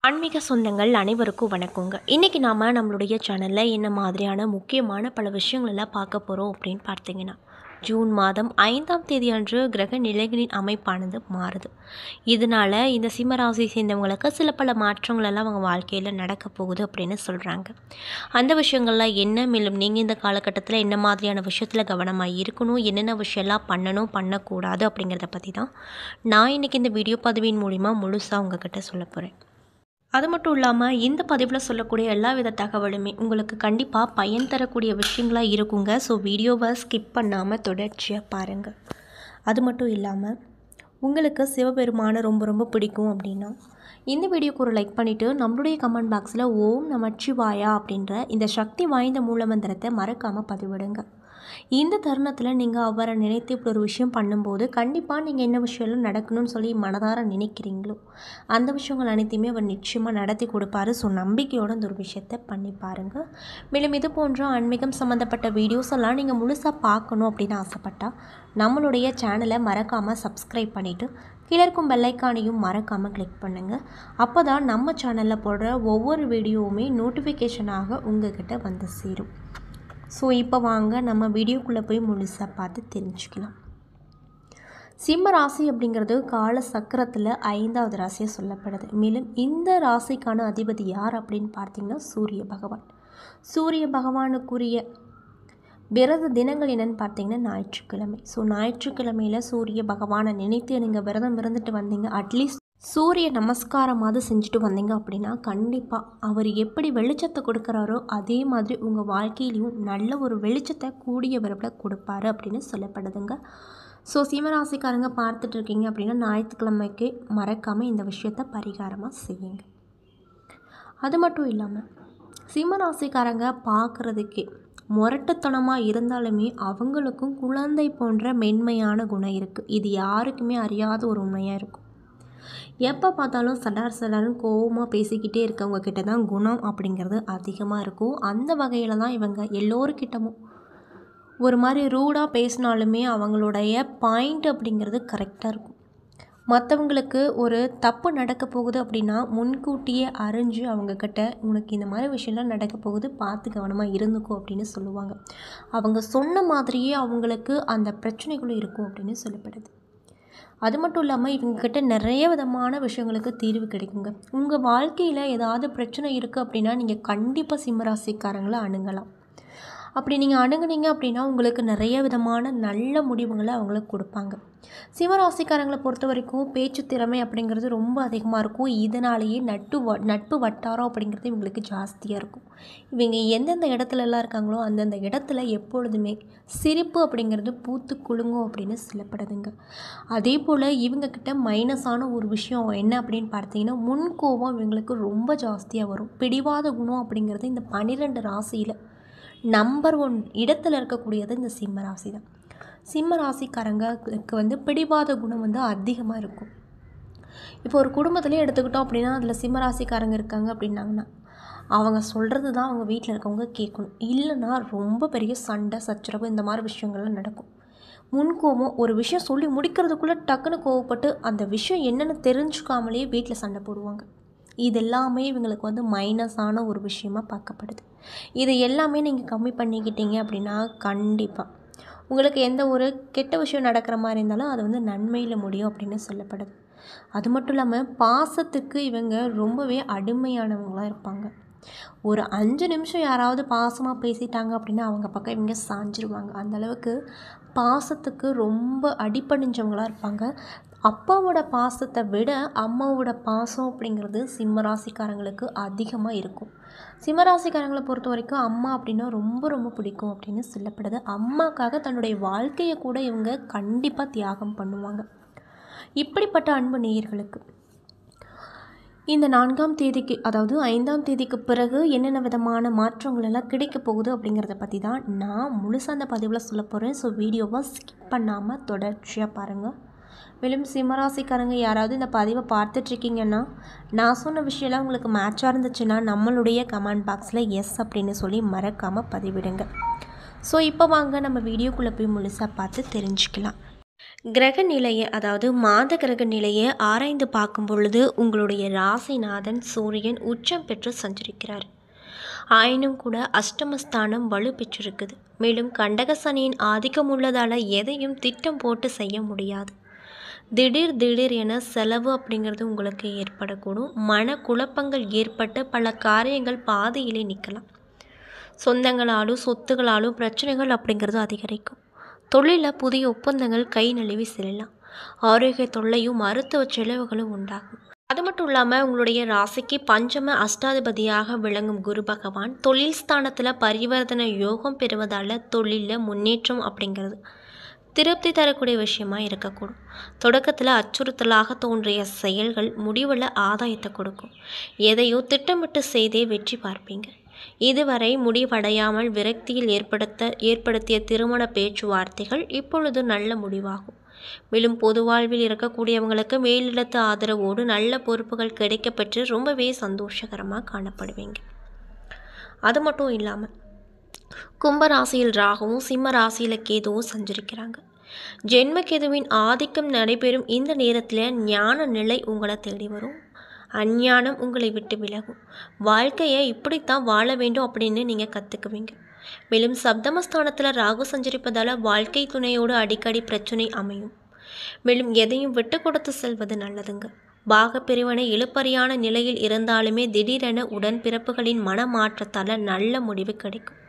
ஆன்மீக சொந்தங்கள் அனைவருக்கும் வணக்கங்க. இன்றைக்கி நாம் நம்மளுடைய சேனலில் என்ன மாதிரியான முக்கியமான பல விஷயங்களெல்லாம் பார்க்க போகிறோம் அப்படின்னு பார்த்தீங்கன்னா, ஜூன் மாதம் 5ஆம் தேதி அன்று கிரக நிலைகளின் அமைப்பானது மாறுது. இதனால் இந்த சிம்மராசி சேர்ந்தவங்களுக்கு சில பல மாற்றங்கள் எல்லாம் அவங்க வாழ்க்கையில் நடக்க போகுது அப்படின்னு சொல்கிறாங்க. அந்த விஷயங்கள்லாம் என்ன, மேலும் நீங்கள் இந்த காலகட்டத்தில் என்ன மாதிரியான விஷயத்தில் கவனமாக இருக்கணும், என்னென்ன விஷயம்லாம் பண்ணணும் பண்ணக்கூடாது அப்படிங்கிறத பற்றி தான் நான் இன்றைக்கி இந்த வீடியோ பதிவின் மூலிமா முழுசாக உங்ககிட்ட சொல்ல போகிறேன். அது மட்டும் இல்லாமல் இந்த பதிவில் சொல்லக்கூடிய எல்லா வித தகவலுமே உங்களுக்கு கண்டிப்பாக பயன் தரக்கூடிய விஷயங்களாக இருக்குங்க. ஸோ வீடியோவை ஸ்கிப் பண்ணாமல் தொடர்ச்சியாக பாருங்கள். அது மட்டும் இல்லாமல் உங்களுக்கு சிவபெருமானை ரொம்ப ரொம்ப பிடிக்கும் அப்படின்னா இந்த வீடியோக்கு ஒரு லைக் பண்ணிவிட்டு நம்மளுடைய கமெண்ட் பாக்ஸில் ஓம் நமச்சிவாயா அப்படின்ற இந்த சக்தி வாய்ந்த மூலமந்திரத்தை மறக்காமல் பதிவிடுங்க. இந்த தருணத்தில் நீங்கள் அவரை நினைத்து இப்படி ஒரு விஷயம் பண்ணும்போது கண்டிப்பாக நீங்கள் என்ன விஷயம்லாம் நடக்கணும்னு சொல்லி மனதார நினைக்கிறீங்களோ அந்த விஷயங்கள் அனைத்தையுமே அவர் நிச்சயமாக நடத்தி கொடுப்பாரு. ஸோ நம்பிக்கையோட இந்த ஒரு விஷயத்தை பண்ணி பாருங்கள். மேலும் இது போன்ற ஆன்மீகம் சம்மந்தப்பட்ட வீடியோஸ் எல்லாம் நீங்கள் முழுசாக பார்க்கணும் அப்படின்னு ஆசைப்பட்டால் நம்மளுடைய சேனலை மறக்காமல் சப்ஸ்கிரைப் பண்ணிவிட்டு கீழே இருக்கும் பெல்லைக்கானையும் மறக்காமல் கிளிக் பண்ணுங்கள். அப்போ தான் நம்ம சேனலில் போடுற ஒவ்வொரு வீடியோவுமே நோட்டிஃபிகேஷனாக உங்கள்கிட்ட வந்து சேரும். ஸோ இப்போ வாங்க நம்ம வீடியோக்குள்ளே போய் முழுசாக பார்த்து தெரிஞ்சுக்கலாம். சிம்ம ராசி அப்படிங்கிறது கால சக்கரத்தில் 5வது ராசியாக சொல்லப்படுது. மேலும் இந்த ராசிக்கான அதிபதி யார் அப்படின்னு பார்த்தீங்கன்னா சூரிய பகவான். சூரிய பகவானுக்குரிய விரத தினங்கள் என்னென்னு பார்த்தீங்கன்னா ஞாயிற்றுக்கிழமை. ஸோ ஞாயிற்றுக்கிழமையில் சூரிய பகவானை நினைத்து நீங்கள் விரதம் இருந்துட்டு வந்தீங்க, அட்லீஸ்ட் சூரிய நமஸ்காரமாவது செஞ்சுட்டு வந்தீங்க அப்படின்னா கண்டிப்பாக அவர் எப்படி வெளிச்சத்தை கொடுக்குறாரோ அதே மாதிரி உங்கள் வாழ்க்கையிலையும் நல்ல ஒரு வெளிச்சத்தை கூடிய விரைவில் கொடுப்பாரு அப்படின்னு சொல்லப்படுதுங்க. ஸோ சிம்மராசிக்காரங்க பார்த்துட்ருக்கீங்க அப்படின்னா ஞாயிற்றுக்கிழமைக்கு மறக்காமல் இந்த விஷயத்தை பரிகாரமாக செய்யுங்க. அது மட்டும் இல்லாமல் சிம்மராசிக்காரங்க பார்க்குறதுக்கே முரட்டுத்தனமாக இருந்தாலுமே அவங்களுக்கும் குழந்தை போன்ற மென்மையான குணம் இருக்குது. இது யாருக்குமே அறியாத ஒரு உண்மையாக இருக்கும். எப்போ பார்த்தாலும் சடார்னு கோவமாக பேசிக்கிட்டே இருக்கவங்க கிட்ட தான் குணம் அப்படிங்கிறது அதிகமாக இருக்கும். அந்த வகையில் தான் இவங்க எல்லோருக்கிட்டமும் ஒரு மாதிரி ரூடாக பேசினாலுமே அவங்களுடைய பாயிண்ட் அப்படிங்கிறது கரெக்டாக இருக்கும். மற்றவங்களுக்கு ஒரு தப்பு நடக்க போகுது அப்படின்னா முன்கூட்டியே அறிஞ்சு அவங்கக்கிட்ட உனக்கு இந்த மாதிரி விஷயம்லாம் நடக்க போகுது, பார்த்து கவனமாக இருந்துக்கோ அப்படின்னு சொல்லுவாங்க. அவங்க சொன்ன மாதிரியே அவங்களுக்கு அந்த பிரச்சனைகளும் இருக்கும் அப்படின்னு சொல்லப்படுது. அது மட்டும் இல்லாமல் இவங்கக்கிட்ட நிறைய விதமான விஷயங்களுக்கு தீர்வு கிடைக்குங்க. உங்கள் வாழ்க்கையில் ஏதாவது பிரச்சனை இருக்குது அப்படின்னா நீங்கள் கண்டிப்பாக சிம்மராசிக்காரங்களை அணுகலாம். அப்படி நீங்கள் அணுகுனீங்க அப்படின்னா உங்களுக்கு நிறைய விதமான நல்ல முடிவுகளை அவங்களுக்கு கொடுப்பாங்க. சிம்மராசிக்காரங்களை பொறுத்த வரைக்கும் பேச்சு திறமை அப்படிங்கிறது ரொம்ப அதிகமாக இருக்கும். இதனாலேயே நட்பு வட்டாரம் அப்படிங்கிறது இவங்களுக்கு ஜாஸ்தியாக இருக்கும். இவங்க எந்தெந்த இடத்துலலாம் இருக்காங்களோ அந்தந்த இடத்துல எப்பொழுதுமே சிரிப்பு அப்படிங்கிறது பூத்து குலுங்கும் அப்படின்னு சொல்லப்படுதுங்க. அதே போல் இவங்கக்கிட்ட மைனஸான ஒரு விஷயம் என்ன அப்படின்னு பார்த்தீங்கன்னா முன்கோபம் இவங்களுக்கு ரொம்ப ஜாஸ்தியாக வரும். பிடிவாத குணம் அப்படிங்கிறது இந்த 12 ராசியில் நம்பர் 1 இடத்துல இருக்கக்கூடியது இந்த சிம்ம ராசி தான். சிம்ம ராசிக்காரங்களுக்கு பிடிவாத குணம் அதிகமாக இருக்கும். இப்போ ஒரு குடும்பத்திலே எடுத்துக்கிட்டோம் அப்படின்னா அதில் சிம்ம ராசிக்காரங்க இருக்காங்க அப்படின்னாங்கன்னா அவங்க சொல்கிறது தான் அவங்க வீட்டில் இருக்கவங்க கேட்கணும். இல்லைன்னா ரொம்ப பெரிய சண்டை சச்சரவு இந்த மாதிரி விஷயங்கள்லாம் நடக்கும். முன்கோபம், ஒரு விஷயம் சொல்லி முடிக்கிறதுக்குள்ளே டக்குன்னு கோவப்பட்டு அந்த விஷயம் என்னென்னு தெரிஞ்சுக்காமலே வீட்டில் சண்டை போடுவாங்க. இது எல்லாமே இவங்களுக்கு மைனஸான ஒரு விஷயமாக பார்க்கப்படுது. இது எல்லாமே நீங்கள் கம்மி பண்ணிக்கிட்டீங்க அப்படின்னா கண்டிப்பாக உங்களுக்கு எந்த ஒரு கெட்ட விஷயம் நடக்கிற மாதிரி இருந்தாலும் அது நன்மையில் முடியும் அப்படின்னு சொல்லப்படுது. அது மட்டும் இல்லாமல் பாசத்துக்கு இவங்க ரொம்பவே அடிமையானவங்களாக இருப்பாங்க. ஒரு 5 நிமிஷம் யாராவது பாசமாக பேசிட்டாங்க அப்படின்னா அவங்க பக்கம் இவங்க சாஞ்சிருவாங்க. அந்தளவுக்கு பாசத்துக்கு ரொம்ப அடிபணிஞ்சவங்களாக இருப்பாங்க. அப்பாவோட பாசத்தை விட அம்மாவோட பாசம் அப்படிங்கிறது சிம்மராசிக்காரங்களுக்கு அதிகமாக இருக்கும். சிம்மராசிக்காரங்களை பொறுத்த வரைக்கும் அம்மா அப்படின்னா ரொம்ப ரொம்ப பிடிக்கும் அப்படின்னு சொல்லப்படுது. அம்மாக்காக தன்னுடைய வாழ்க்கையை கூட இவங்க கண்டிப்பாக தியாகம் பண்ணுவாங்க. இப்படிப்பட்ட அன்பு நேயர்களுக்கு இந்த 4ஆம் தேதிக்கு அதாவது 5ஆம் தேதிக்கு பிறகு என்னென்ன விதமான மாற்றங்கள் எல்லாம் கிடைக்க போகுது அப்படிங்கிறத பற்றி தான் நான் முழுசாக அந்த பதிவில் சொல்ல போகிறேன். ஸோ வீடியோவை ஸ்கிப் பண்ணாமல் தொடர்ச்சியாக பாருங்கள். மேலும் சிம்மராசிக்காரங்க யாராவது இந்த பதிவை பார்த்துட்ருக்கீங்கன்னா நான் சொன்ன விஷயம்லாம் உங்களுக்கு மேட்சாக இருந்துச்சுன்னா நம்மளுடைய கமெண்ட் பாக்ஸில் எஸ் அப்படின்னு சொல்லி மறக்காமல் பதிவிடுங்க. ஸோ இப்போ வாங்க நம்ம வீடியோக்குள்ளே போய் முழுசாக பார்த்து தெரிஞ்சுக்கலாம். கிரக நிலையை அதாவது மாத கிரக நிலையை ஆராய்ந்து பார்க்கும் பொழுது உங்களுடைய ராசிநாதன் சூரியன் உச்சம் பெற்று சஞ்சரிக்கிறார். ஆயினும் கூட அஷ்டமஸ்தானம் வலு பெற்றிருக்குது. மேலும் கண்டக சனியின் ஆதிக்கம் உள்ளதால் எதையும் திட்டம் போட்டு செய்ய முடியாது. திடீர் என செலவு அப்படிங்கிறது உங்களுக்கு ஏற்படக்கூடும். மன குழப்பங்கள் ஏற்பட்டு பல காரியங்கள் பாதியிலே நிற்கலாம். சொந்தங்களாலும் சொத்துகளாலும் பிரச்சனைகள் அப்படிங்கிறது அதிகரிக்கும். தொழிலில் புதிய ஒப்பந்தங்கள் கை நழுவி செல்லலாம். ஆரோக்கிய தொல்லையும் மருத்துவ செலவுகளும் உண்டாகும். அது மட்டும் இல்லாமல் உங்களுடைய ராசிக்கு பஞ்சம அஷ்டாதிபதியாக விளங்கும் குரு பகவான் தொழில் ஸ்தானத்தில் பரிவர்த்தனை யோகம் பெறுவதால் தொழிலில் முன்னேற்றம் அப்படிங்கிறது திருப்தி தரக்கூடிய விஷயமா இருக்கக்கூடும். தொடக்கத்தில் அச்சுறுத்தலாக தோன்றிய செயல்கள் முடிவில் ஆதாயத்தை கொடுக்கும். எதையோ திட்டமிட்டு செய்தே வெற்றி பார்ப்பீங்க. இதுவரை முடிவடையாமல் விரக்தியில் ஏற்படுத்திய திருமண பேச்சுவார்த்தைகள் இப்பொழுது நல்ல முடிவாகும். மேலும் பொது வாழ்வில் இருக்கக்கூடியவங்களுக்கு மேலிடத்து ஆதரவோடு நல்ல பொறுப்புகள் கிடைக்கப்பெற்று ரொம்பவே சந்தோஷகரமாக காணப்படுவீங்க. அது மட்டும் இல்லாமல் கும்பராசியில் ராகுவும் சிம்ம ராசியில் கேதுவும் சஞ்சரிக்கிறாங்க. ஜென்ம கேதுவின் ஆதிக்கம் நடைபெறும் இந்த நேரத்தில் ஞான நிலை உங்களை தேடி வரும். அஞ்ஞானம் உங்களை விட்டு விலகும். வாழ்க்கையை இப்படித்தான் வாழ வேண்டும் அப்படின்னு நீங்கள் கற்றுக்குவீங்க. மேலும் சப்தமஸ்தானத்தில் ராகு சஞ்சரிப்பதால் வாழ்க்கை துணையோடு அடிக்கடி பிரச்சனை அமையும். மேலும் எதையும் விட்டு கொடுத்து செல்வது நல்லதுங்க. பாக பிரிவினை இழுப்பறியான நிலையில் இருந்தாலுமே திடீரென உடன்பிறப்புகளின் மனமாற்றத்தால் நல்ல முடிவு கிடைக்கும்.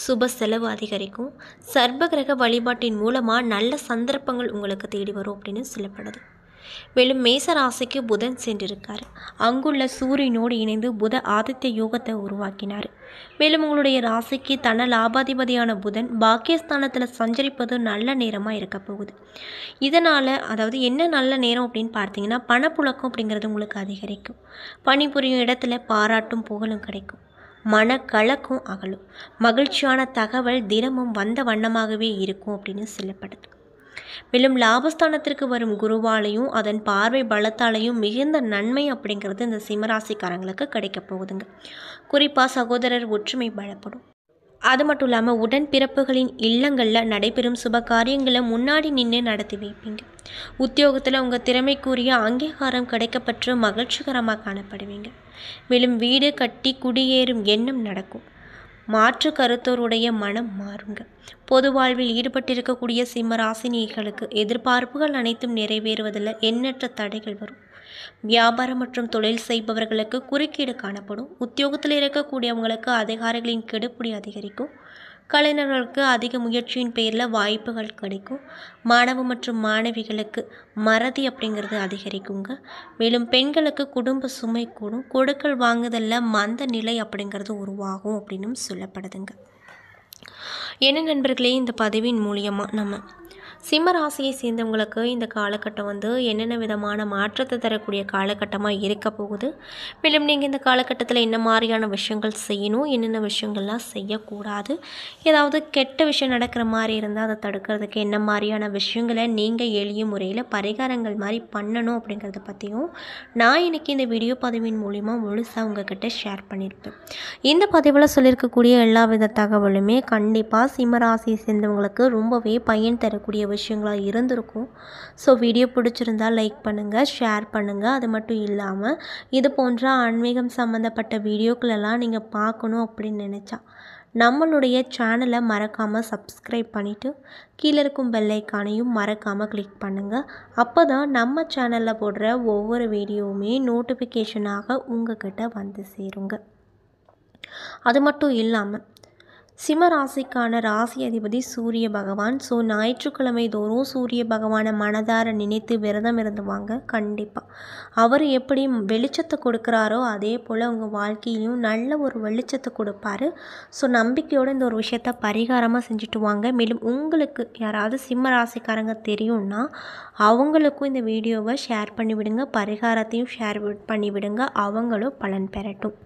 சுப செலவு அதிகரிக்கும். சர்ப கிரக வழிபாட்டின் மூலமாக நல்ல சந்தர்ப்பங்கள் உங்களுக்கு தேடி வரும் அப்படின்னு சொல்லப்படுது. மேலும் மேச ராசிக்கு புதன் சென்றிருக்கார். அங்குள்ள சூரியனோடு இணைந்து புத ஆதித்ய யோகத்தை உருவாக்கினார். மேலும் உங்களுடைய ராசிக்கு தன லாபாதிபதியான புதன் பாக்கியஸ்தானத்தில் சஞ்சரிப்பது நல்ல நேரமாக இருக்க போகுது. இதனால் அதாவது என்ன நல்ல நேரம் அப்படின்னு பார்த்தீங்கன்னா பணப்புழக்கம் அப்படிங்கிறது உங்களுக்கு அதிகரிக்கும். பணிபுரியும் இடத்துல பாராட்டும் புகழும் கிடைக்கும். மனக்கலக்கம் அகலும். மகிழ்ச்சியான தகவல் தினமும் வந்த வண்ணமாகவே இருக்கும் அப்படின்னு சொல்லப்படுது. மேலும் லாபஸ்தானத்திற்கு வரும் குருவாலையும் அதன் பார்வை பலத்தாலையும் மிகுந்த நன்மை அப்படிங்கிறது இந்த சிம்மராசிக்காரங்களுக்கு கிடைக்க போகுதுங்க. குறிப்பாக சகோதரர் ஒற்றுமை பலப்படும். அது மட்டும் இல்லாமல் உடன்பிறப்புகளின் இல்லங்களில் நடைபெறும் சுப காரியங்களை முன்னாடி நின்று நடத்தி வைப்பீங்க. உத்தியோகத்தில் உங்கள் திறமைக்குரிய அங்கீகாரம் கிடைக்கப்பெற்று மகிழ்ச்சிகரமாக காணப்படுவீங்க. மேலும் வீடு கட்டி குடியேறும் எண்ணம் நடக்கும். மாற்று கருத்தோருடைய மனம் மாறுங்க. பொது வாழ்வில் ஈடுபட்டிருக்கக்கூடிய சிம்மராசினியர்களுக்கு எதிர்பார்ப்புகள் அனைத்தும் நிறைவேறுவதில் எண்ணற்ற தடைகள் வரும். வியாபாரம் மற்றும் தொழில் செய்பவர்களுக்கு குறுக்கீடு காணப்படும். உத்தியோகத்தில் இருக்கக்கூடியவங்களுக்கு அதிகாரிகளின் கெடுபிடி அதிகரிக்கும். கலைஞர்களுக்கு அதிக முயற்சியின் பேரில் வாய்ப்புகள் கிடைக்கும். மாணவ மற்றும் மாணவிகளுக்கு மறதி அப்படிங்கிறது அதிகரிக்குங்க. மேலும் பெண்களுக்கு குடும்ப சுமை கூடும். கொடுக்கல் வாங்குதலில் மந்த நிலை அப்படிங்கிறது உருவாகும் அப்படின்னு சொல்லப்படுதுங்க. என்ன நண்பர்களே, இந்த பதிவின் மூலியமாக நம்ம சிம்ம ராசியை சேர்ந்தவங்களுக்கு இந்த காலகட்டம் என்னென்ன விதமான மாற்றத்தை தரக்கூடிய காலகட்டமாக இருக்க போகுது. மேலும் நீங்கள் இந்த காலகட்டத்தில் என்ன மாதிரியான விஷயங்கள் செய்யணும், என்னென்ன விஷயங்கள்லாம் செய்யக்கூடாது, ஏதாவது கெட்ட விஷயம் நடக்கிற மாதிரி இருந்தால் அதை தடுக்கிறதுக்கு என்ன மாதிரியான விஷயங்களை நீங்கள் எளிய முறையில் பரிகாரங்கள் மாதிரி பண்ணணும் அப்படிங்கிறத பற்றியும் நான் இன்றைக்கி இந்த வீடியோ பதிவின் மூலிமா முழுசாக உங்கள்கிட்ட ஷேர் பண்ணியிருப்பேன். இந்த பதிவில் சொல்லியிருக்கக்கூடிய எல்லா வித தகவலுமே கண்டிப்பாக சிம்ம ராசியை சேர்ந்தவங்களுக்கு ரொம்பவே பயன் தரக்கூடிய விஷயங்களாக இருந்திருக்கும். ஸோ வீடியோ பிடிச்சிருந்தால் லைக் பண்ணுங்கள், ஷேர் பண்ணுங்கள். அது மட்டும் இல்லாமல் இது போன்ற ஆன்மீகம் சம்மந்தப்பட்ட வீடியோக்களெல்லாம் நீங்கள் பார்க்கணும் அப்படின்னு நினச்சா நம்மளுடைய சேனலை மறக்காமல் சப்ஸ்கிரைப் பண்ணிவிட்டு கீழே இருக்கும் பெல் ஐக்கானையும் மறக்காமல் கிளிக் பண்ணுங்கள். அப்போ தான் நம்ம சேனலில் போடுற ஒவ்வொரு வீடியோவுமே நோட்டிஃபிகேஷனாக உங்கள்கிட்ட வந்து சேருங்க. அது மட்டும் இல்லாமல் சிம்ம ராசிக்கான ராசி அதிபதி சூரிய பகவான். ஸோ ஞாயிற்றுக்கிழமை தோறும் சூரிய பகவானை மனதார நினைத்து விரதம் இருந்து வாங்க. கண்டிப்பாக அவர் எப்படி வெளிச்சத்தை கொடுக்குறாரோ அதே போல் உங்கள் வாழ்க்கையிலையும் நல்ல ஒரு வெளிச்சத்தை கொடுப்பாரு. ஸோ நம்பிக்கையோடு இந்த ஒரு விஷயத்த பரிகாரமாக செஞ்சுட்டு வாங்க. மேலும் உங்களுக்கு யாராவது சிம்ம ராசிக்காரங்க தெரியும்னா அவங்களுக்கும் இந்த வீடியோவை ஷேர் பண்ணிவிடுங்க, பரிகாரத்தையும் ஷேர் பண்ணிவிடுங்க, அவங்களும் பலன் பெறட்டும்.